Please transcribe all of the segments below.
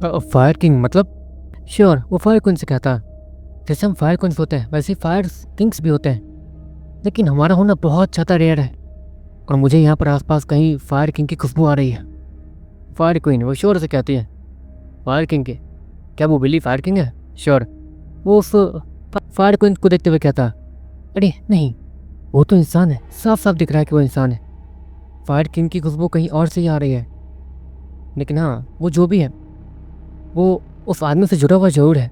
Fire king मतलब? Sure, वो fire queen से कहता। जैसे हम फायर क्वींस होते हैं वैसे ही फायर किंग्स भी होते हैं, लेकिन हमारा होना बहुत ज़्यादा रेयर है। और मुझे यहाँ पर आसपास कहीं फायर किंग की खुशबू आ रही है। फायर क्वीन वो श्योर से कहती है। फायर किंग के? क्या वो बिली फायर किंग है? श्योर। वो उस फायर क्वीन को देखते हुए कहता, अरे नहीं, वो तो इंसान है, साफ साफ दिख रहा है कि वो इंसान है। फायर किंग की खुशबू कहीं और से ही आ रही है। लेकिन हाँ, वो जो भी है वो उस आदमी से जुड़ा हुआ जरूर है।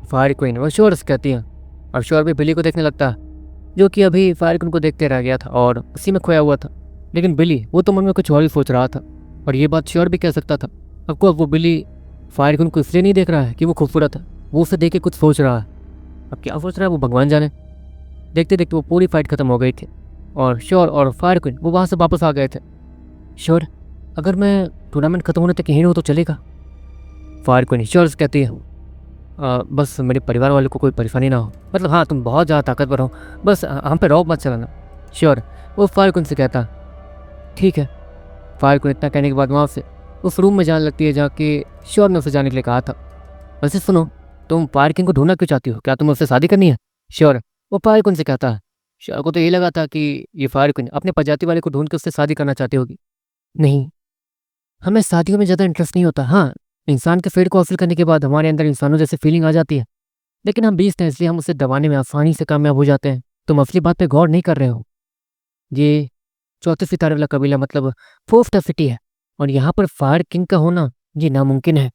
फायर क्वीन वो श्योर से कहती है। और श्योर भी बिली को देखने लगता, जो कि अभी फायर क्वीन को देखते रह गया था और उसी में खोया हुआ था। लेकिन बिली वो तो मन में कुछ और ही सोच रहा था, और ये बात श्योर भी कह सकता था। अब वो बिली फायर क्वीन को इसलिए नहीं देख रहा है कि वो खूबसूरत है, वो उसे देख के कुछ सोच रहा है। अब क्या सोच रहा है वो भगवान जाने। देखते देखते वो पूरी फाइट खत्म हो गई थी और श्योर और फायर क्वीन वो वहाँ से वापस आ गए थे। श्योर, अगर मैं टूर्नामेंट खत्म होने तक यहीं रहूँ तो चलेगा? फायर क्वीन श्योर से कहती है, बस मेरे परिवार वालों को कोई परेशानी ना हो। मतलब हाँ, तुम बहुत ज़्यादा ताकतवर हो, बस हम पे रौब मत चलाना। श्योर, वो फायर क्वीन से कहता। ठीक है। फायर क्वीन इतना कहने के बाद वहाँ से उस रूम में जाने लगती है जहाँ कि श्योर ने उसे जाने के लिए कहा था। वैसे सुनो, तुम फायर किंग को ढूंढना क्यों चाहती हो? क्या तुम्हें उससे शादी करनी है? श्योर, वो फायर क्वीन से कहता है। श्योर को तो ये लगा था कि ये फायर क्वीन अपने प्रजाति वाले को ढूंढ के उससे शादी करना चाहती होगी। नहीं, हमें शादियों में ज़्यादा इंटरेस्ट नहीं होता। हाँ, इंसान के फेट को हासिल करने के बाद हमारे अंदर इंसानों जैसे फीलिंग आ जाती है, लेकिन हम बीस्ट हैं इसलिए हम उसे दबाने में आसानी से कामयाब हो जाते हैं। तुम असली बात पे गौर नहीं कर रहे हो। ये चौथे सितारे वाला कबीला मतलब फोर्थ सिटी है, और यहाँ पर फायर किंग का होना ये नामुमकिन है।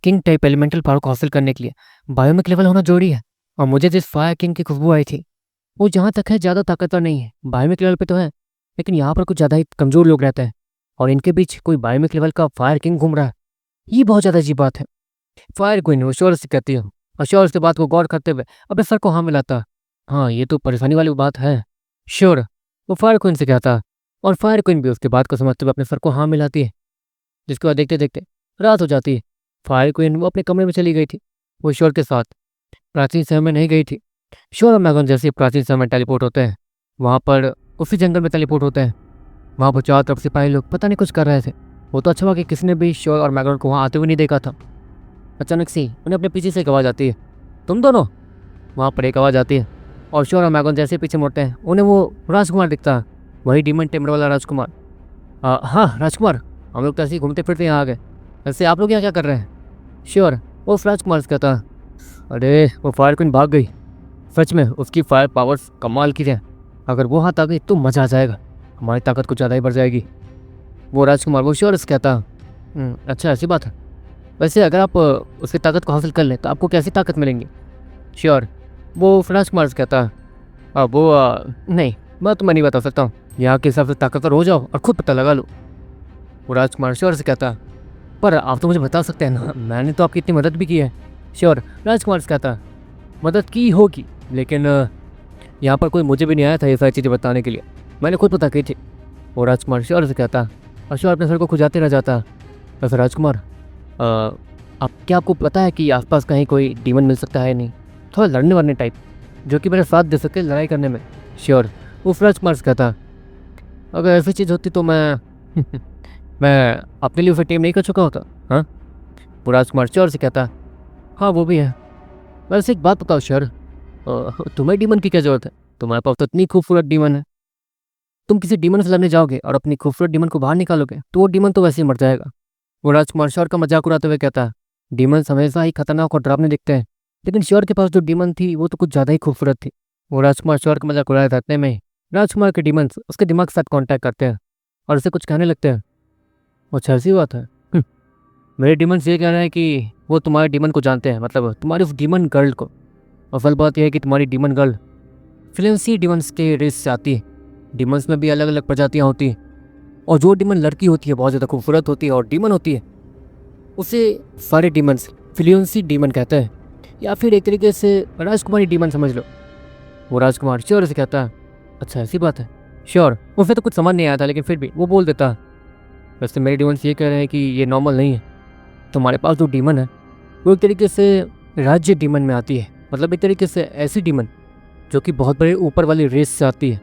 किंग टाइप एलिमेंटल पावर को हासिल करने के लिए बायोमिक लेवल होना जरूरी है। और मुझे जिस फायर किंग की खुशबू आई थी वो जहाँ तक है ज़्यादा ताकतवर नहीं है। बायोमिक लेवल पे तो है, लेकिन यहाँ पर कुछ ज़्यादा ही कमज़ोर लोग रहते हैं, और इनके बीच कोई बायोमिक लेवल का फायर किंग घूम रहा है। ये बहुत ज़्यादा अजीब बात है। फायर क्वीन वो श्योर से कहती है, और श्योर से बात को गौर करते हुए अपने सर को हाँ मिलाता। हाँ, ये तो परेशानी वाली बात है। श्योर, वो फायर क्वीन से कहता, और फायर क्वीन भी उसके बात को समझते हुए अपने सर को हाँ मिलाती है। जिसके बाद देखते देखते रात हो जाती है। फायर क्वीन वो अपने कमरे में चली गई थी, वो श्योर के साथ प्राचीन समय में नहीं गई थी। श्योर और मैगन जैसे प्राचीन समय में टेलीपोर्ट होते हैं, वहाँ पर उसी जंगल में टेलीपोर्ट होते हैं। वहाँ पर चारों तरफ सिपाही लोग पता नहीं कुछ कर रहे थे। वो तो अच्छा हुआ कि किसी ने भी श्योर और मैगन को वहाँ आते हुए नहीं देखा था। अचानक से उन्हें अपने पीछे से एक आवाज़ आती है, तुम दोनों। वहाँ पर एक आवाज़ आती है, और श्योर और मैगन जैसे पीछे मुड़ते हैं उन्हें वो राजकुमार दिखता है, वही डीमन टेम्बर वाला राजकुमार। हाँ राजकुमार, हम लोग तो ऐसे ही घूमते फिरते यहाँ आ गए। वैसे आप लोग यहाँ क्या कर रहे हैं? श्योर, वो उस राजकुमार से कहता, अरे वो फायर क्वीन भाग गई। सच में उसकी फायर पावर्स कमाल की है। अगर वो हाथ आ गई तो मज़ा आ जाएगा, हमारी ताकत कुछ ज़्यादा ही बढ़ जाएगी। वो राजकुमार वो श्योर से कहता, अच्छा ऐसी बात है। वैसे अगर आप उसकी ताकत को हासिल कर लें तो आपको कैसी ताकत मिलेंगी? श्योर, वो राजकुमार से कहता, नहीं, मैं तुम्हें नहीं बता सकता हूँ। यहाँ के हिसाब से ताकतवर हो जाओ और खुद पता लगा लो। वो राजकुमार श्योर से कहता, पर आप तो मुझे बता सकते हैं ना, मैंने तो आपकी इतनी मदद भी की है। श्योर, राजकुमार से कहता, मदद की होगी, लेकिन यहाँ पर कोई मुझे भी नहीं आया था ये सारी चीज़ें बताने के लिए, मैंने खुद पता की थी। वो राजकुमार श्योर से कहता, और श्योर अपने सर को खुजाते रह जाता। वैसे राजकुमार, आपको पता है कि आसपास कहीं कोई डीमन मिल सकता है? नहीं, थोड़ा लड़ने वाले टाइप जो कि मेरा साथ दे सके लड़ाई करने में। श्योर, वो राजकुमार से कहता, अगर ऐसी चीज़ होती तो मैं मैं अपने लिए उसे टीम नहीं कर चुका होता। हाँ, वो राजकुमार श्योर से कहता, हाँ वो भी है। वैसे एक बात बताओ श्योर, तुम्हें डीमन की क्या जरूरत है? तुम्हारे पास तो इतनी खूबसूरत डीमन है। तुम किसी डीमन से लड़ने जाओगे और अपनी खूबसूरत डीमन को बाहर निकालोगे तो वो डीमन तो वैसे ही मर जाएगा। वो राजकुमार श्योर का मजाक उड़ाते हुए कहता, डीमन हमेशा ही खतरनाक और डरावने दिखते हैं, लेकिन श्योर के पास जो डीमन थी वो तो कुछ ज़्यादा ही खूबसूरत थी। वो राजकुमार श्योर का मजाक उड़ाए रहते में राजकुमार के डीमंस उसके दिमाग के साथ कांटेक्ट करते हैं और उसे कुछ कहने लगते हैं। अच्छा ऐसी बात है। मेरे डीमंस ये कह रहे हैं कि वो तुम्हारे डीमन को जानते हैं, मतलब तुम्हारी उस डीमन गर्ल को। असल बात यह है कि तुम्हारी डीमन गर्ल फिलेंसी डीमंस के रेस से आती है। डीमंस में भी अलग अलग प्रजातियाँ होती हैं, और जो डीमन लड़की होती है बहुत ज़्यादा खूबसूरत होती है और डीमन होती है, उसे सारे डीमंस फिलियंसी डीमन कहते हैं, या फिर एक तरीके से राजकुमारी डीमन समझ लो। वो राजकुमार श्योर से कहता है, अच्छा ऐसी बात है। श्योर, उसे तो कुछ समझ नहीं आया था, लेकिन फिर भी वो बोल देता, वैसे मेरे डीमंस ये कह रहे हैं कि ये नॉर्मल नहीं है। तुम्हारे पास जो डीमन है वो एक तरीके से राज्य डीमन में आती है, मतलब एक तरीके से ऐसी डीमन जो कि बहुत बड़े ऊपर वाली रेस से आती है।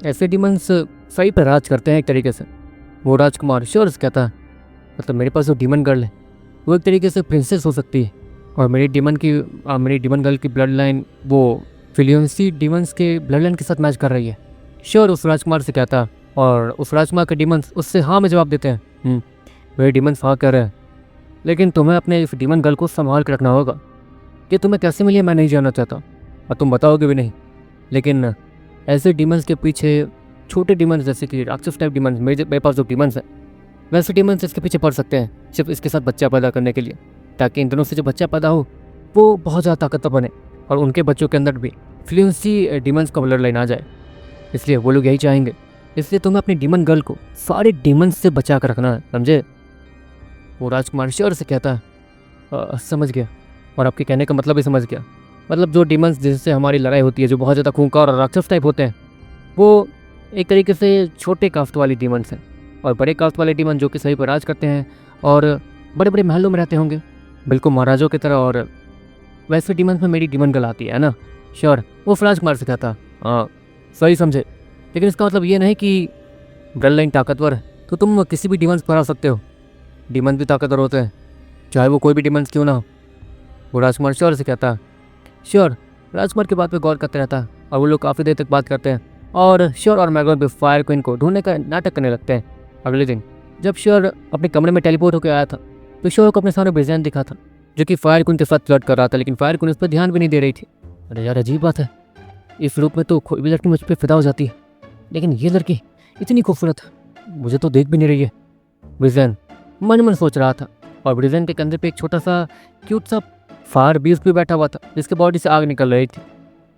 ऐसे डीमंस सही पर राज करते हैं एक तरीके से। वो राजकुमार श्योर से कहता है, मतलब मेरे पास जो डीमन गर्ल है वो एक तरीके से प्रिंसेस हो सकती है। और मेरी डीमन गर्ल की ब्लड लाइन वो फिलियंसी डीमंस के ब्लड लाइन के साथ मैच कर रही है। श्योर उस राजकुमार से कहता, और उस राजकुमार के डीमंस उससे हाँ में जवाब देते हैं। मेरे डीमंस हाँ कह रहे हैं, लेकिन तुम्हें अपने इस डीमन गर्ल को संभाल कर रखना होगा। ये तुम्हें कैसे मिली है मैं नहीं जानना चाहता, और तुम बताओगे भी नहीं। लेकिन ऐसे डीमंस के पीछे छोटे डीमंस जैसे कि राक्षस टाइप डीमंस, मेरे पास जो डीमंस हैं वैसे डीमंस इसके पीछे पड़ सकते हैं सिर्फ इसके साथ बच्चा पैदा करने के लिए, ताकि इन दोनों से जो बच्चा पैदा हो वो बहुत ज़्यादा ताकतवर बने और उनके बच्चों के अंदर भी फ्लुएंसी डीमंस का ब्लड लाइन आ जाए। इसलिए वो लोग यही चाहेंगे। इसलिए तुम्हें अपनी डीमन गर्ल को सारे डीमंस से बचा कर रखना है, समझे? वो राजकुमार श्योर से कहता है समझ गया, और आपके कहने का मतलब भी समझ गया। मतलब जो डीमंस जिनसे हमारी लड़ाई होती है, जो बहुत ज़्यादा खूंखार और राक्षस टाइप होते हैं, वो एक तरीके से छोटे कास्ट वाली डीमंस हैं, और बड़े कास्ट वाले डीमन जो कि सही पर राज करते हैं और बड़े बड़े महलों में रहते होंगे बिल्कुल महाराजों की तरह। और वैसे डीमंस में मेरी डीमन गर्ल आती है ना? श्योर, वो राजकुमार से कहता हाँ सही समझे, लेकिन इसका मतलब ये नहीं कि ब्लड लाइन ताकतवर है तो तुम किसी भी डीमंस पर आ सकते हो। डीमन भी ताकतवर होते हैं, चाहे वो कोई भी डीमंस क्यों ना हो। वो राजकुमार श्योर से कहता श्योर। राजकुमार की बात पे गौर करते रहता और वो लोग काफ़ी देर तक बात करते हैं, और श्योर और मैगन भी फायर क्वीन को ढूंढने का नाटक करने लगते हैं। अगले दिन जब श्योर अपने कमरे में टेलीपोर्ट होकर आया था तो श्योर को अपने सामने ब्रिजेन दिखा था, जो कि फायर क्वीन के साथ फ्लर्ट कर रहा था, लेकिन फायर क्वीन उस पर ध्यान भी नहीं दे रही थी। अरे यार अजीब बात है, इस रूप में तो कोई भी लड़की मुझ पर फिदा हो जाती है, लेकिन ये लड़की इतनी खूबसूरत है, मुझे तो देख भी नहीं रही है। ब्रिजेन मन मन सोच रहा था, और ब्रिजेन के कंधे पे एक छोटा सा क्यूट सा फायर बीस्ट भी बैठा हुआ था, जिसके बॉडी से आग निकल रही थी।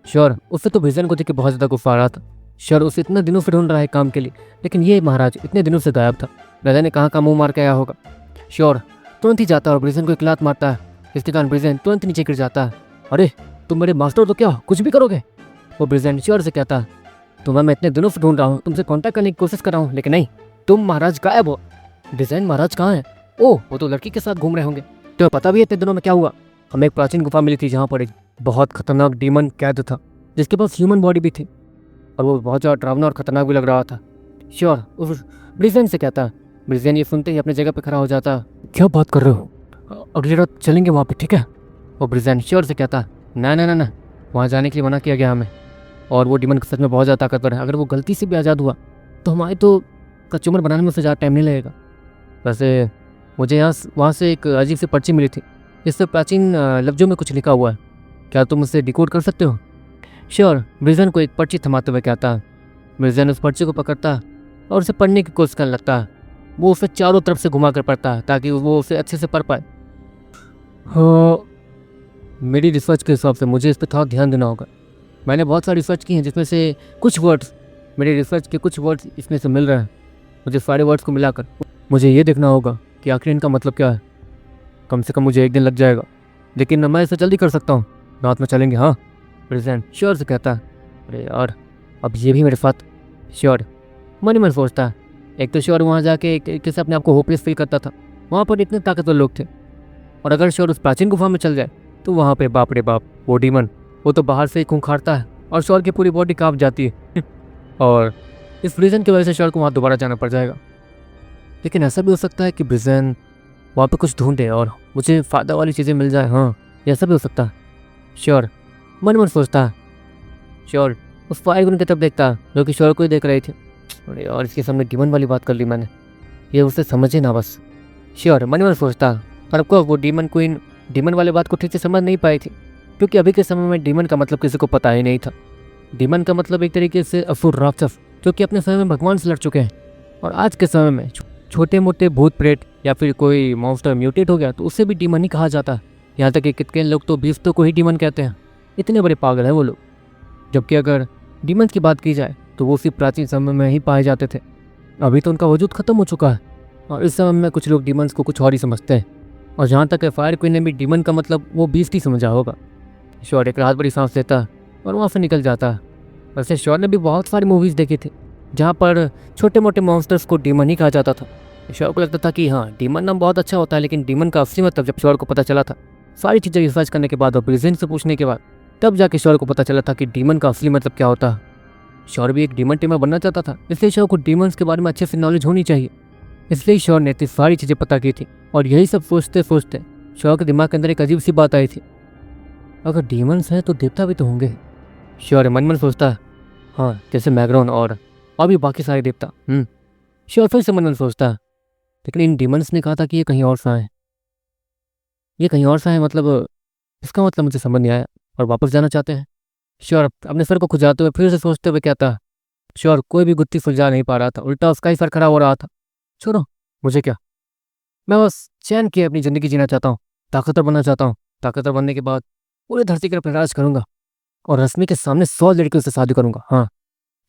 श्योर उससे तो ब्रिजेन को देख के बहुत ज़्यादा गुस्सा आ रहा था। श्योर उसे इतने दिनों से ढूंढ रहा है काम के लिए, लेकिन ये महाराज इतने दिनों से गायब था। राजा ने कहाँ मुंह मार के आया होगा। श्योर तुरंत ही जाता है और ब्रिजेन को एक लात मारता है, जिसके कारण ब्रिजेन तुरंत नीचे गिर जाता है। अरे तुम मेरे मास्टर तो क्या कुछ भी करोगे? वो ब्रिजेन श्योर से कहता तुम्हें मैं इतने दिनों से ढूंढ रहा हूँ, तुमसे कांटेक्ट करने की कोशिश कर रहा हूँ, लेकिन नहीं, तुम महाराज गायब हो। ब्रिजेन महाराज कहाँ है? ओह वो तो लड़की के साथ घूम रहे होंगे। तो पता भी है इतने दिनों में क्या हुआ? हमें एक प्राचीन गुफा मिली थी जहाँ पर एक बहुत खतरनाक डीमन कैद था, जिसके पास ह्यूमन बॉडी भी थी, और वो बहुत ज़्यादा डरावना और खतरनाक भी लग रहा था। श्योर उस ब्रिजेन से कहता। ब्रिजेन ये सुनते ही अपनी जगह पे खड़ा हो जाता। क्या बात कर रहे हो? अगली रात चलेंगे वहाँ पे, ठीक है? वो ब्रिजेन श्योर से कहता ना ना ना ना, वहाँ जाने के लिए मना किया गया हमें, और वो डीमन सच में बहुत ज़्यादा ताकतवर है। अगर वो गलती से भी आज़ाद हुआ तो हमारे तो कचूमर बनाने में उससे ज़्यादा टाइम नहीं लगेगा। वैसे मुझे वहाँ से एक अजीब सी पर्ची मिली थी, जिससे प्राचीन लफ्ज़ों में कुछ लिखा हुआ है। क्या तुम उसे डिकोड कर सकते हो? श्योर ब्रिजेन को एक पर्ची थमाते हुए कहता। ब्रिजेन उस पर्ची को पकड़ता और उसे पढ़ने की कोशिश करने लगता। वो उसे चारों तरफ से घुमा कर पढ़ता ताकि वो उसे अच्छे से पढ़ पाए। हाँ, मेरी रिसर्च के हिसाब से मुझे इस पर थोड़ा ध्यान देना होगा। मैंने बहुत सारी रिसर्च की हैं, जिसमें से कुछ वर्ड्स, मेरी रिसर्च के कुछ वर्ड्स इसमें से मिल रहे हैं। मुझे सारे वर्ड्स को मिलाकर मुझे ये देखना होगा कि आखिर इनका मतलब क्या है। कम से कम मुझे एक दिन लग जाएगा, लेकिन मैं इसे जल्दी कर सकता हूँ। रात में चलेंगे हाँ? प्रेजेंट श्योर से कहता। अरे यार अब ये भी मेरे साथ। श्योर मन ही मन सोचता। एक तो श्योर वहाँ जाके एक तरीके से अपने आप को होपलेस फील करता था। वहाँ पर इतने ताकतवर लोग थे, और अगर श्योर उस प्राचीन गुफा में चल जाए तो वहाँ पे बाप रे बाप वो डीमन, वो तो बाहर से ही खूंखारता है और श्योर की पूरी बॉडी कांप जाती है और इस रीज़न की वजह से श्योर को वहाँ दोबारा जाना पड़ जाएगा। लेकिन ऐसा भी हो सकता है कि ब्रिजेन वहाँ पे कुछ ढूंढे और मुझे फ़ायदा वाली चीज़ें मिल जाए। हाँ ऐसा भी हो सकता है। श्योर मन मन सोचता। श्योर उस फायर गन की तरफ देखता जो कि श्योर को ही देख रही थी। अरे और इसके सामने डीमन वाली बात कर ली मैंने, ये उसे समझे ना बस। श्योर मन मन सोचता। पर आपको वो डीमन क्वीन डीमन वाली बात को ठीक से समझ नहीं पाई थी, क्योंकि अभी के समय में डीमन का मतलब किसी को पता ही नहीं था। डीमन का मतलब एक तरीके से असुर राक्षस जो कि अपने समय में भगवान से लड़ चुके हैं, और आज के समय में छोटे मोटे भूत प्रेत या फिर कोई मॉन्स्टर म्यूटेट हो गया तो उसे भी डीमन ही कहा जाता है। यहाँ तक कि कितने लोग तो बीस्तों को ही डीमन कहते हैं। इतने बड़े पागल हैं वो लोग। जबकि अगर डीमन की बात की जाए तो वो सिर्फ प्राचीन समय में ही पाए जाते थे। अभी तो उनका वजूद खत्म हो चुका है, और इस समय में कुछ लोग डीमंस को कुछ और ही समझते हैं। और जहाँ तक है फायर क्वीन ने भी डीमन का मतलब वो बीस्ट ही समझा होगा। श्योर एक राहत भरी सांस लेता और वहाँ से निकल जाता। वैसे श्योर ने भी बहुत सारी मूवीज़ देखी थी जहाँ पर छोटे मोटे मॉन्स्टर्स को डीमन ही कहा जाता था। श्योर को लगता था कि हाँ डीमन नाम बहुत अच्छा होता है, लेकिन डीमन का असली मतलब जब श्योर को पता चला था, सारी चीज़ें रिसर्च करने के बाद और प्रेजेंट से पूछने के बाद, तब जाके श्योर को पता चला था कि डीमन का असली मतलब क्या होता है। श्योर भी एक डीमन टीमर बनना चाहता था, इसलिए श्योर को डीमंस के बारे में अच्छे से नॉलेज होनी चाहिए। इसलिए श्योर ने इतनी सारी चीज़ें पता की थी। और यही सब सोचते सोचते श्योर के दिमाग के अंदर एक अजीब सी बात आई थी, अगर डीमंस हैं तो देवता भी तो होंगे। श्योर मन मन सोचता है, हाँ जैसे मैग्रॉन और भी बाकी सारे देवता। श्योर फिर से मन मन सोचता है, लेकिन इन डीमंस ने कहा था कि ये कहीं और सा है, ये कहीं और सा है, मतलब इसका मतलब मुझे समझ नहीं आया और वापस जाना चाहते हैं। श्योर अपने सर को खुजाते हुए फिर से सोचते हुए कहता, श्योर कोई भी गुत्थी सुलझा नहीं पा रहा था, उल्टा उसका ही सर खड़ा हो रहा था। छोड़ो मुझे क्या, मैं बस चैन की अपनी ज़िंदगी जीना चाहता हूँ, ताकतवर बनना चाहता हूँ। ताकतवर बनने के बाद पूरी धरती पर अपना राज करूंगा और रश्मि के सामने 100 लड़कियों से शादी करूंगा। हाँ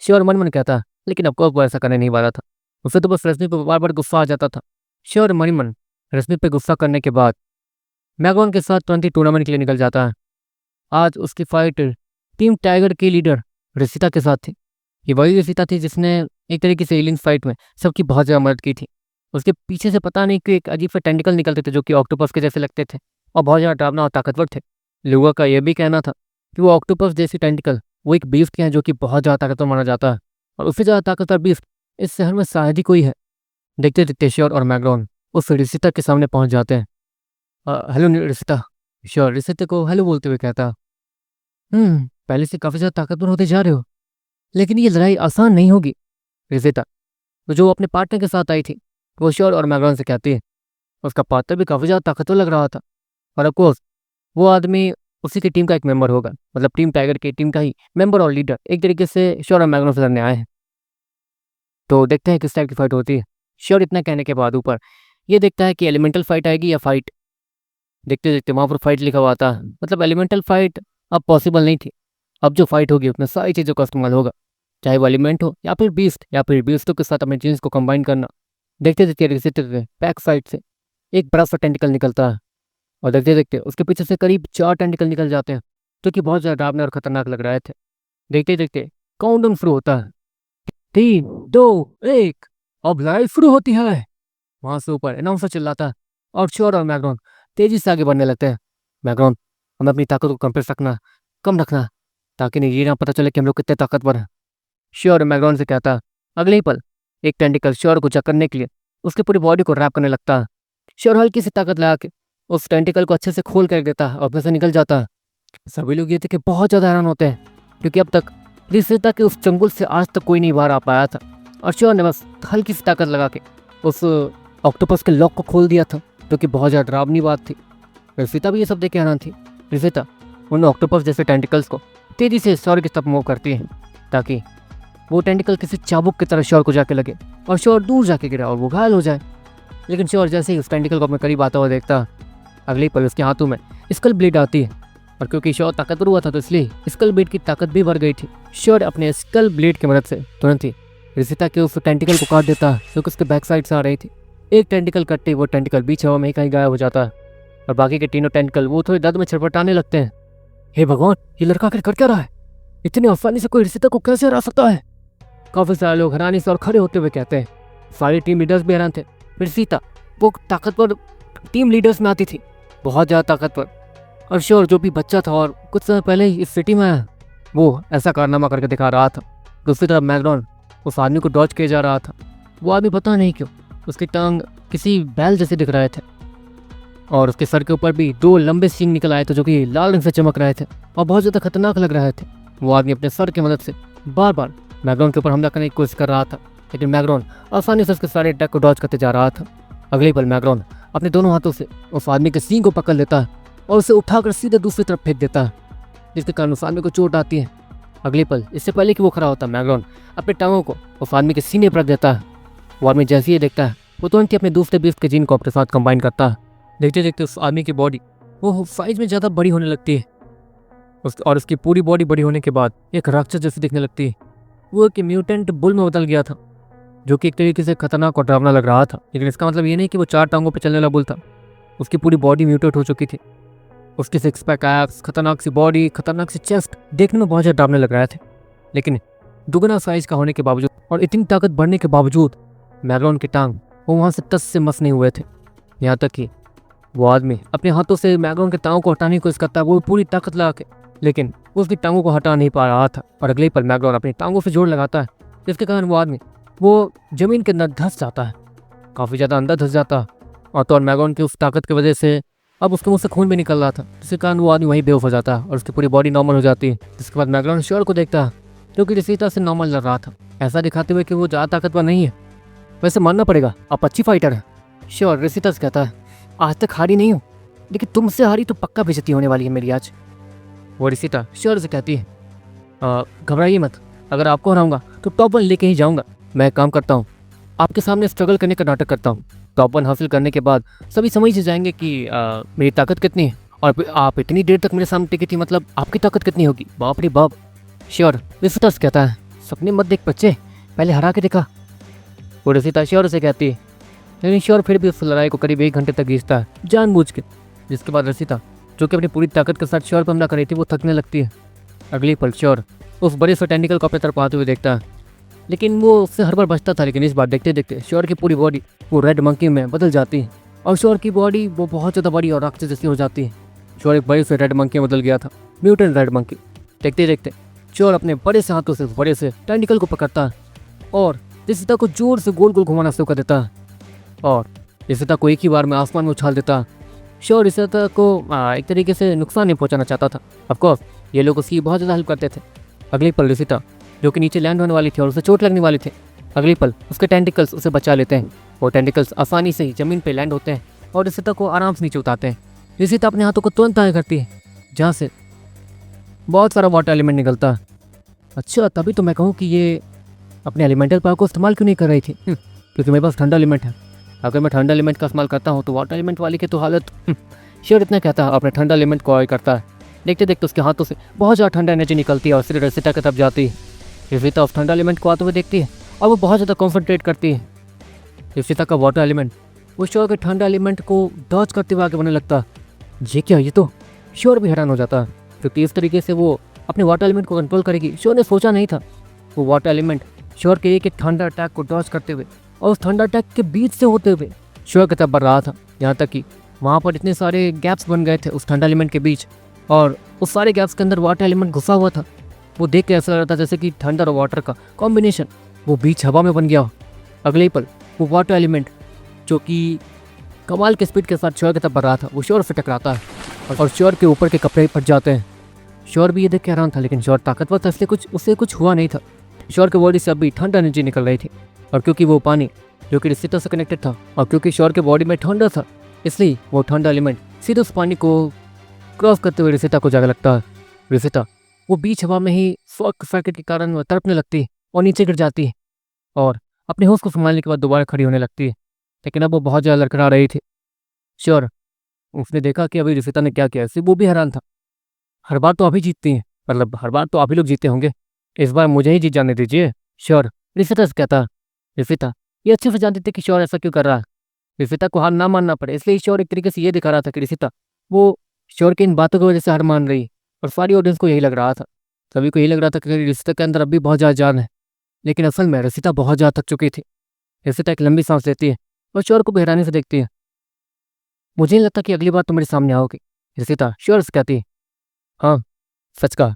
श्योर मन मन कहता, लेकिन अब वो ऐसा करने नहीं वाला था। उसे तो बस रश्मि पर बार बार गुस्सा आ जाता था। श्योर मन मन रश्मि पर गुस्सा करने के बाद मैग्रॉन के साथ तुरंत ही टूर्नामेंट के लिए निकल जाता है। आज उसकी फाइट टीम टाइगर की लीडर रिसिता के साथ थी। ये वही रिसिता थी जिसने एक तरीके से एलियन फाइट में सबकी बहुत ज़्यादा मदद की थी। उसके पीछे से पता नहीं कि एक अजीब से टेंटिकल निकलते थे जो कि ऑक्टोपस के जैसे लगते थे और बहुत ज़्यादा डरावना और ताकतवर थे। लोगों का यह भी कहना था कि वो ऑक्टोपस जैसी टेंटिकल वो एक बीस्ट के हैं जो कि बहुत ज़्यादा ताकतवर माना जाता है और उससे ज़्यादा ताकतवर बीस्ट इस शहर में शायद ही कोई है। देखते देखते श्योर और मैग्रॉन उस रिसिता के सामने पहुंच जाते हैं। हेलो रिसिता। श्योर रिसिता को हेलो बोलते हुए कहता, पहले से काफ़ी ज़्यादा ताकतवर होते जा रहे हो, लेकिन ये लड़ाई आसान नहीं होगी। रिसिता तो जो अपने पार्टनर के साथ आई थी वो श्योर और मैग्रॉन से कहती है, उसका पार्टनर भी काफ़ी ज़्यादा ताकतवर लग रहा था और ऑफकोर्स वो आदमी उसी की टीम का एक मेंबर होगा, मतलब टीम टाइगर की टीम का ही मेंबर और लीडर एक तरीके से श्योर और मैग्रॉन से लड़ने आए हैं। तो देखते हैं किस टाइप की फाइट होती है। श्योर इतना कहने के बाद ऊपर ये देखता है कि एलिमेंटल फाइट आएगी या फाइट। देखते देखते वहाँ पर फाइट लिखा हुआ था, मतलब एलिमेंटल फाइट अब पॉसिबल नहीं थी। अब जो फाइट होगी उसमें सारी चीज़ों का इस्तेमाल होगा, चाहे वो एलिमेंट हो या फिर बीस्टों के साथ अपने जीन्स को कंबाइन करना। देखते देखते बैक साइड से एक बड़ा सा टेंटिकल निकलता है और देखते देखते उसके पीछे से करीब 4 टेंटिकल निकल जाते हैं जो कि बहुत ज़्यादा डरावने और खतरनाक लग रहे थे। देखते देखते काउंटडाउन शुरू होता है, 3 2 1 अब लाइव शुरू होती है। वहाँ से ऊपर अनाउंसर चिल्लाता है और श्योर और मैग्रॉन तेजी से आगे बढ़ने लगते हैं। मैग्रॉन हमें अपनी ताकत को कम रखना ताकि नहीं ये ना पता चले कि हम लोग कितने ताकतवर हैं। श्योर मैग्रॉन से कहता है। अगले ही पल एक टेंटिकल श्योर को जकड़ने के लिए उसकी पूरी बॉडी को रैप करने लगता है। श्योर हल्की सी ताकत लगा के उस टेंटिकल को अच्छे से खोल कर देता है और अपने से निकल जाता है। सभी लोग ये थे कि बहुत ज़्यादा हैरान होते हैं क्योंकि अब तक रिसिता के उस चंगुल से आज तक कोई नहीं बाहर आ पाया था और श्योर ने बस हल्की सी ताकत लगा के उस ऑक्टोपस के लॉक को खोल दिया था, जो कि बहुत ज़्यादा डरावनी बात थी। रिसिता भी ये सब देख के हैरान थी। रिसिता उन ऑक्टोपस जैसे टेंटिकल्स को तेज़ी से श्योर की तरफ मूव करती है ताकि वो टेंटिकल किसी चाबुक की तरह श्योर को जाके लगे और श्योर दूर जाके गिरा और वो घायल हो जाए। लेकिन श्योर जैसे ही उस टेंटिकल को अपने करीब आता हुआ देखता, अगले पल उसके हाथों में स्कल ब्लेड आती है और क्योंकि श्योर ताकतवर हुआ था तो इसलिए स्कल ब्लेड की ताकत भी बढ़ गई थी। श्योर अपने स्कल ब्लेड की मदद से तुरंत ही रिसिता के उस टेंटिकल को काट देता जो कि उसके बैक साइड से आ रही थी। एक टेंटिकल कटते वो टेंटिकल बीच हवा में ही कहीं गायब हो जाता है और बाकी के तीनों टेंटिकल वो थोड़ी दर्द में छटपटाने लगते हैं। हे भगवान, ये लड़का आखिर कर क्या रहा है? इतनी आसानी से कोई रिसिता को कैसे हरा सकता है? काफी सारे लोग हैरानी से और खड़े होते हुए कहते हैं। सारे टीम लीडर्स भी हैरान थे। रिसिता वो ताकतवर टीम लीडर्स में आती थी, बहुत ज़्यादा ताकतवर। और श्योर जो भी बच्चा था और कुछ समय पहले ही इस सिटी में आया, वो ऐसा कारनामा करके दिखा रहा था। दूसरी तरफ मैग्रॉन उस आदमी को डॉज किए जा रहा था। वो आदमी पता नहीं क्यों उसकी टांग किसी बैल जैसे दिख रहे थे और उसके सर के ऊपर भी 2 लंबे सींग निकल आए थे जो कि लाल रंग से चमक रहे थे और बहुत ज़्यादा खतरनाक लग रहे थे। वो आदमी अपने सर की मदद से बार बार मैग्रॉन के ऊपर हमला करने की कोशिश कर रहा था, लेकिन मैग्रॉन आसानी से उसके सारे अटैक को डॉज करते जा रहा था। अगले पल मैग्रॉन अपने दोनों हाथों से उस आदमी के सींग को पकड़ लेता है और उसे उठाकर सीधे दूसरी तरफ फेंक देता है, जिसके कारण उस आदमी को चोट आती है। अगले पल इससे पहले कि वो खड़ा होता, मैग्रॉन अपने टांगों को उस आदमी के सीने पर रख देता है। वो आदमी जैसे ही देखता है वो तुरंत ही अपने दूसरे बीस्ट के जीन को अपने साथ कंबाइन करता है। देखते देखते उस आदमी की बॉडी वो साइज में ज़्यादा बड़ी होने लगती है और उसकी पूरी बॉडी बड़ी होने के बाद एक राक्षस जैसी दिखने लगती है। वो एक म्यूटेंट बुल में बदल गया था जो कि एक तरीके से खतरनाक और डरावना लग रहा था, लेकिन इसका मतलब ये नहीं कि वो 4 टांगों पर चलने वाला बुल था। उसकी पूरी बॉडी म्यूटेट हो चुकी थी। उसके 6 पैक एब्स, खतरनाक सी बॉडी, खतरनाक सी चेस्ट देखने में बहुत ज़्यादा डरावने लग रहे थे, लेकिन दुगना साइज का होने के बावजूद और इतनी ताकत बढ़ने के बावजूद मैग्रॉन की टांग वो वहाँ से टस से मस नहीं हुए थे। यहाँ तक कि वो आदमी अपने हाथों से मैग्रॉन के टांगों को हटाने की कोशिश करता है, वो पूरी ताकत लगा के, लेकिन उसकी टांगों को हटा नहीं पा रहा था। और अगले पल मैग्रॉन अपनी टांगों से जोर लगाता है, जिसके कारण वो आदमी वो जमीन के अंदर धंस जाता है काफ़ी ज़्यादा अंदर धंस जाता और तो और मैगन की उस ताकत की वजह से अब उसके मुंह से खून भी निकल रहा था, जिसके कारण वो आदमी वहीं बेहोश हो जाता और उसकी पूरी बॉडी नॉर्मल हो जाती। जिसके बाद मैगन श्योर को देखता जो कि रिसिता से नॉर्मल लड़ रहा था, ऐसा दिखाते हुए कि वो ज़्यादा ताकतवर नहीं है। वैसे मानना पड़ेगा आप अच्छी फाइटर है। श्योर रिसिता से कहता है, आज तक हारी नहीं हूँ, लेकिन तुमसे हारी तो पक्का बेइज्जती होने वाली है मेरी आज। वो रिसिता श्योर से कहती है, घबराइए मत, अगर आपको हराऊंगा तो टॉप 1 लेके ही जाऊंगा। मैं एक काम करता हूँ, आपके सामने स्ट्रगल करने का नाटक करता हूँ। टॉप 1 हासिल करने के बाद सभी समझ ही जाएंगे कि मेरी ताकत कितनी है, और फिर आप इतनी देर तक मेरे सामने टिकी थी, मतलब आपकी ताकत कितनी होगी। बाप रे बाप। श्योर रिसिता से कहता है, सपने मत देख बच्चे, पहले हरा के देखा। वो रिसिता श्योर से कहती है, लेकिन श्योर फिर भी उस लड़ाई को करीब 1 घंटे तक खींचता है जानबूझ के। जिसके बाद रिसिता जो कि अपनी पूरी ताकत के साथ श्योर पर हमला कर रही थी वो थकने लगती है। अगली पल श्योर उस बड़े से टेंटिकल को अपने तरफ आते हुए देखता है, लेकिन वो उससे हर बार बचता था। लेकिन इस बार देखते देखते श्योर की पूरी बॉडी वो रेड मंकी में बदल जाती है और श्योर की बॉडी वो बहुत ज़्यादा बड़ी और राक्षस जैसी हो जाती है। श्योर एक बड़े से रेड मंकी में बदल गया था, म्यूटेंट रेड मंकी। देखते देखते श्योर अपने बड़े से हाथों से बड़े से टेंटिकल को पकड़ता है और रिसिता को जोर से गोल गोल घुमाना शुरू कर देता है और रिसिता को एक ही बार में आसमान में उछाल देता है। श्योर रिसिता को एक तरीके से नुकसान नहीं पहुंचाना चाहता था। ऑफकोर्स ये लोग उसकी बहुत ज़्यादा हेल्प करते थे। अगली पल रिसिता जो कि नीचे लैंड होने वाली थी और उसे चोट लगने वाली थी, अगली पल उसके टेंटिकल्स उसे बचा लेते हैं। वो टेंटिकल्स आसानी से ही ज़मीन पे लैंड होते हैं और रिसिता को आराम से नीचे उतारते हैं। रिसिता अपने हाथों को तुरंत आगे करती है जहाँ से बहुत सारा वाटर एलिमेंट निकलता है। अच्छा, तभी तो मैं कहूँ कि ये अपने एलिमेंटल पावर को इस्तेमाल क्यों नहीं कर रही थी, क्योंकि मेरे पास ठंडा एलिमेंट है। अगर मैं ठंडा एलिमेंट का इस्तेमाल करता हूँ तो वाटर एलिमेंट वाली की तो हालत। श्योर इतना कहता है, अपने ठंडा एलिमेंट को ऑय करता है। देखते देखते उसके हाथों से बहुत ज़्यादा ठंडा एनर्जी निकलती है और फिर रिसिता की तरफ जाती है। रिसिता उस ठंडा एलिमेंट को आते हुए देखती है और वो बहुत ज़्यादा कॉन्सनट्रेट करती है। रिसिता का वाटर एलिमेंट वो श्योर के ठंडा एलिमेंट को डॉज करते हुए आगे बढ़ने लगता है। ये क्या, ये तो श्योर भी हैरान हो जाता है, क्योंकि इस तरीके से वो अपने वाटर एलिमेंट को कंट्रोल करेगी श्योर ने सोचा नहीं था। वो वाटर एलिमेंट श्योर के एक ठंडा अटैक को डॉज करते हुए और उस ठंडा अटैक के बीच से होते हुए श्योर की तरफ बढ़ रहा था, यहाँ तक कि वहाँ पर इतने सारे गैप्स बन गए थे उस ठंडा एलिमेंट के बीच और उस सारे गैप्स के अंदर वाटर एलिमेंट घुसा हुआ था। वो देख के ऐसा लग रहा था जैसे कि ठंडा और वाटर का कॉम्बिनेशन वो बीच हवा में बन गया हो। अगले पल वो वाटर एलिमेंट जो कि कमाल के स्पीड के साथ श्योर की तरफ बढ़ रहा था वो श्योर से टकराता है और श्योर के ऊपर के कपड़े फट जाते हैं। श्योर भी ये देख के हैरान था, लेकिन श्योर ताकतवर था इसलिए उससे कुछ हुआ नहीं था। श्योर के बॉडी से अभी ठंडा एनर्जी निकल रही थी और क्योंकि वो पानी जो कि रिसिता से कनेक्टेड था और क्योंकि श्योर के बॉडी में ठंडा था, इसलिए वो ठंडा एलिमेंट सीधे उस पानी को क्रॉस करते हुए रिसिता को जाके लगता है। रिसिता वो बीच हवा में ही शॉक सर्किट के कारण तड़पने लगती है और नीचे गिर जाती है और अपने होश को संभालने के बाद दोबारा खड़ी होने लगती है, लेकिन अब वो बहुत ज़्यादा लड़खड़ा रही थी। श्योर उसने देखा कि अभी रिसिता ने क्या किया, इससे वो भी हैरान था। हर बार तो अभी जीतती हैं, मतलब हर बार तो अभी लोग जीते होंगे, इस बार मुझे ही जीत जाने दीजिए। श्योर रिसिता से कहता। रिसिता ये अच्छे से जानती थी कि श्योर ऐसा क्यों कर रहा है, रिसिता को हार ना मानना पड़े, इसलिए श्योर एक तरीके से ये दिखा रहा था कि रिसिता वो श्योर की इन बातों की वजह से हार मान रही और सारी ऑडियंस को यही लग रहा था। सभी को यही लग रहा था कि रिसिता के अंदर अभी बहुत ज़्यादा जान है, लेकिन असल में रिसिता बहुत ज़्यादा थक चुकी थी। रिसिता एक लंबी सांस लेती है और श्योर को हैरानी से देखती है। मुझे नहीं लगता कि अगली बार तुम मेरे सामने आओगे, रिसिता श्योर से कहती है। हाँ सच कहा,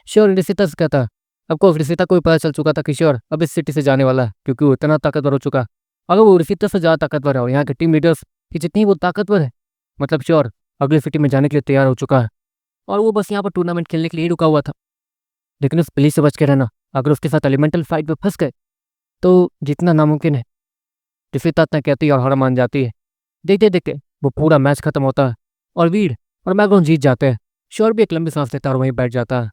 श्योर रिसिता से कहता। अब को रिसिता को भी पता चल चुका था कि श्योर अब इस सिटी से जाने वाला है, क्योंकि वो इतना ताकतवर हो चुका। अगर वो रिसिता से ज़्यादा ताकतवर है और यहाँ के टीम लीडर्स की जितनी वो ताकतवर है, मतलब श्योर अगली सिटी में जाने के लिए तैयार हो चुका है और वो बस यहाँ पर टूर्नामेंट खेलने के लिए ही रुका हुआ था। लेकिन उस पुलिस से बच के रहना, अगर उसके साथ एलिमेंटल फाइट में फंस गए तो जितना नामुमकिन है। रिसिता इतना कहती है और हार मान जाती है। देखते देखते वो पूरा मैच खत्म होता है और वीर और मैग्रोन जीत जाते हैं। श्योर भी एक लंबी सांस लेता है और वहीं बैठ जाता है।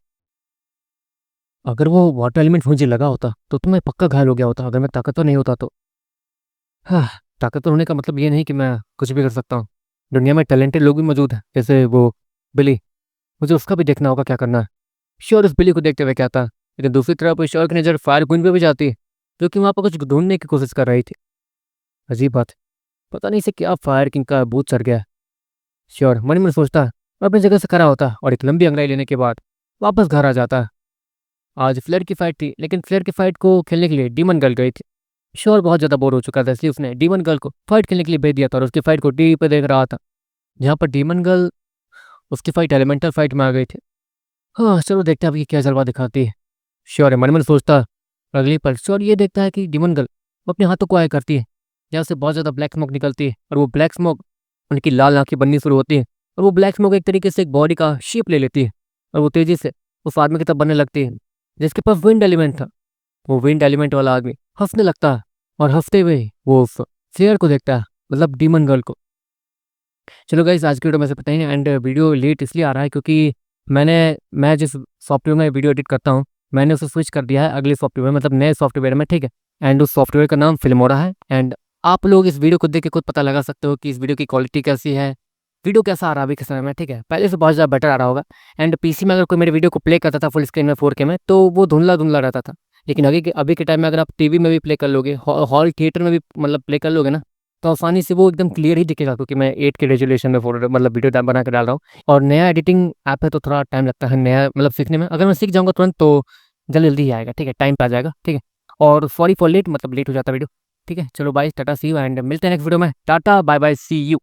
अगर वो वाटर एलिमेंट मुझे लगा होता तो तुम्हें पक्का घायल हो गया होता, अगर मैं ताकतवर नहीं होता तो। हाँ, ताकतवर होने का मतलब ये नहीं कि मैं कुछ भी कर सकता हूँ। दुनिया में टैलेंटेड लोग भी मौजूद हैं, जैसे वो बिली, मुझे उसका भी देखना होगा क्या करना है। श्योर उस बिली को देखते हुए कहता है, लेकिन दूसरी तरफ श्योर की नज़र फायर क्वीन पे भी जाती है, जो कि वहाँ पर कुछ ढूंढने की कोशिश कर रही थी। अजीब बात, पता नहीं से क्या फायर किंग का भूत चढ़ गया। श्योर मन में सोचता है और अपनी जगह से खड़ा होता है और एक लंबी अंगड़ाई लेने के बाद वापस घर आ जाता है। आज फ्लेयर की फाइट थी, लेकिन फ्लेयर की फाइट को खेलने के लिए डीमन गर्ल गई थी। श्योर बहुत ज़्यादा बोर हो चुका था, इसलिए उसने डीमन गर्ल को फाइट खेलने के लिए भेज दिया था और उसकी फाइट को टीवी पर देख रहा था, जहाँ पर डीमन गर्ल उसकी फाइट एलिमेंटल फाइट में आ गई थी। हाँ चलो देखते हैं अभी क्या जलवा दिखाती है। श्योर मन में सोचता है। अगली पल श्योर ये देखता है कि डीमन गर्ल अपने हाथों को आया करती है जहाँ से बहुत ज़्यादा ब्लैक स्मोक निकलती है और वो ब्लैक स्मोक उनकी लाल आँखें बननी शुरू होती है और वो ब्लैक स्मोक एक तरीके से एक बॉडी का शेप ले लेती है और वो तेज़ी से उस आदमी की तरफ बनने लगती है जिसके पास विंड एलिमेंट था। वो विंड एलिमेंट वाला आदमी हंसने लगता है और हंसते हुए वो उस शेयर को देखता है, मतलब डीमन गर्ल को। चलो गाइस, आज की वीडियो में से पता ही नहीं, एंड वीडियो लेट इसलिए आ रहा है क्योंकि मैं जिस सॉफ्टवेयर में वीडियो एडिट करता हूँ मैंने उसे स्विच कर दिया है अगले सॉफ्टवेयर में, मतलब नए सॉफ्टवेयर में, ठीक है। एंड उस सॉफ्टवेयर का नाम फिल्मोरा है। एंड आप लोग इस वीडियो को देख के खुद पता लगा सकते हो कि इस वीडियो की क्वालिटी कैसी है, वीडियो कैसा आ रहा है अभी के समय में, ठीक है। पहले से बहुत ज़्यादा बेटर आ रहा होगा। एंड पीसी में अगर कोई मेरे वीडियो को प्ले करता था फुल स्क्रीन में 4K में तो वो धुंधला धुंधला रहता था। लेकिन अभी के टाइम में अगर आप टीवी में भी प्ले कर लोगे, हॉल थिएटर में भी मतलब प्ले कर लोगे ना, तो आसानी से वो एकदम क्लियर ही दिखेगा क्योंकि मैं 8K रेजोल्यूशन में फोटो मतलब वीडियो बना के डाल रहा हूँ। और नया एडिटिंग ऐप है तो थोड़ा टाइम लगता है नया मतलब सीखने में। अगर मैं सीख जाऊँगा तुरंत तो जल्दी जल्दी ही आएगा, ठीक है, टाइम पे आ जाएगा, ठीक है। और सॉरी फॉर लेट, मतलब लेट हो जाता वीडियो, ठीक है। चलो bye, tata see you, and मिलते हैं नेक्स्ट वीडियो में। Tata bye bye, see you.